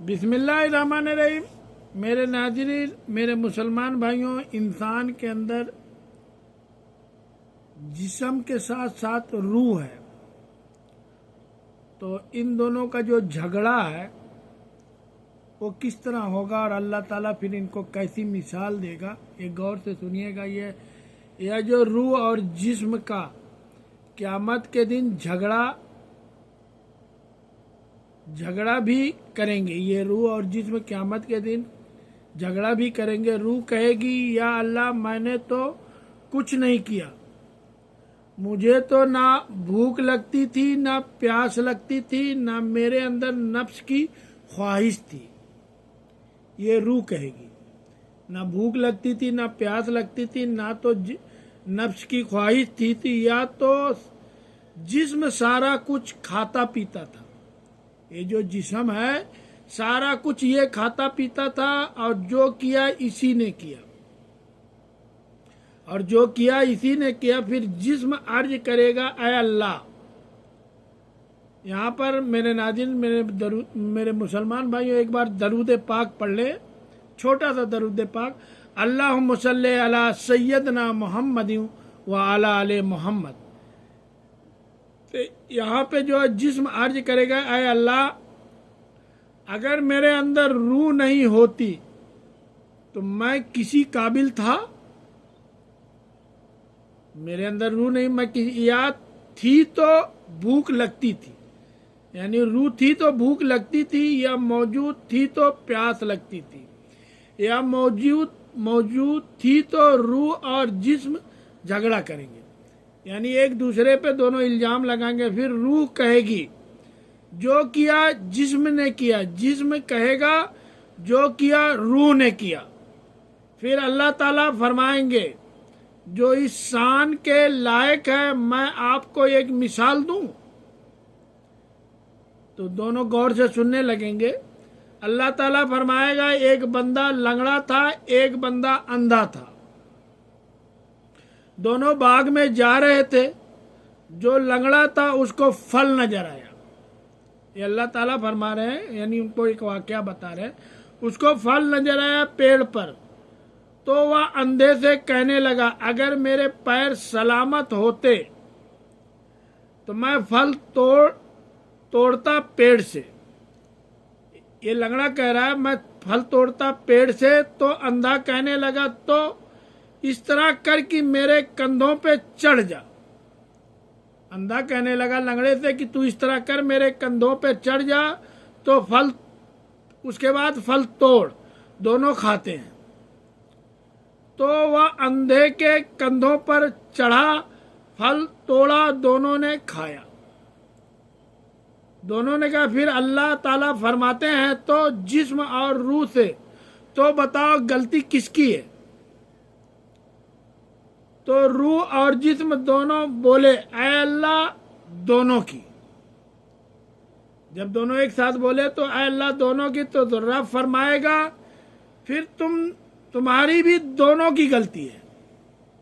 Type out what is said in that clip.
बिस्मिल्लाहिर्रहमानिर्रहीम। मेरे नाज़रीन, मेरे मुसलमान भाइयों, इंसान के अंदर जिस्म के साथ साथ रूह है। तो इन दोनों का जो झगड़ा है वो किस तरह होगा और अल्लाह ताला फिर इनको कैसी मिसाल देगा, ये गौर से सुनिएगा। यह जो रूह और जिस्म का क़यामत के दिन झगड़ा भी करेंगे। ये रूह और जिस्म क़यामत के दिन झगड़ा भी करेंगे। रूह कहेगी, या अल्लाह, मैंने तो कुछ नहीं किया, मुझे तो ना भूख लगती थी, ना प्यास लगती थी, ना मेरे अंदर नफ्स की ख्वाहिश थी। ये रूह कहेगी, ना भूख लगती थी, ना प्यास लगती थी, ना तो नफ्स की ख्वाहिश थी, या तो जिस्म सारा कुछ खाता पीता था। ये जो जिस्म है सारा कुछ ये खाता पीता था, और जो किया इसी ने किया, और जो किया इसी ने किया। फिर जिस्म अर्ज करेगा, ऐ अल्लाह। यहाँ पर मेरे नाज़रीन, मेरे मुसलमान भाइयों, एक बार दरूद पाक पढ़ ले, छोटा सा दरूद पाक। अल्लाहुम्मा सल्ली अला सय्यदना मुहम्मदिन व अला आले मोहम्मद। तो यहाँ पे जो जिस्म अर्ज करेगा, ऐ अल्लाह, अगर मेरे अंदर रूह नहीं होती तो मैं किसी काबिल था? मेरे अंदर रूह नहीं, मैं या थी तो भूख लगती थी, यानी रूह थी तो भूख लगती थी, या मौजूद थी तो प्यास लगती थी, या मौजूद थी तो रूह और जिस्म झगड़ा करेंगे, यानी एक दूसरे पे दोनों इल्जाम लगाएंगे। फिर रूह कहेगी, जो किया जिस्म ने किया। जिस्म कहेगा, जो किया रूह ने किया। फिर अल्लाह ताला फरमाएंगे, जो इस शान के लायक है, मैं आपको एक मिसाल दूं। तो दोनों गौर से सुनने लगेंगे। अल्लाह ताला फरमाएगा, एक बंदा लंगड़ा था, एक बंदा अंधा था, दोनों बाग में जा रहे थे। जो लंगड़ा था उसको फल नजर आया। ये अल्लाह ताला फरमा रहे हैं, यानी उनको एक वाकया बता रहे हैं। उसको फल नजर आया पेड़ पर, तो वह अंधे से कहने लगा, अगर मेरे पैर सलामत होते तो मैं फल तोड़ता पेड़ से। ये लंगड़ा कह रहा है, मैं फल तोड़ता पेड़ से। तो अंधा कहने लगा, तो इस तरह कर कि मेरे कंधों पे चढ़ जा। अंधा कहने लगा लंगड़े से कि तू इस तरह कर, मेरे कंधों पे चढ़ जा, तो फल, उसके बाद फल तोड़। दोनों खाते हैं। तो वह अंधे के कंधों पर चढ़ा, फल तोड़ा, दोनों ने खाया। दोनों ने कहा, फिर अल्लाह ताला फरमाते हैं, तो जिस्म और रूह से तो बताओ गलती किसकी है? तो रूह और जिस्म दोनों बोले, ऐ अल्लाह, दोनों की। जब दोनों एक साथ बोले तो ऐ अल्लाह, दोनों की। तो रब फरमाएगा, फिर तुम्हारी भी दोनों की गलती है।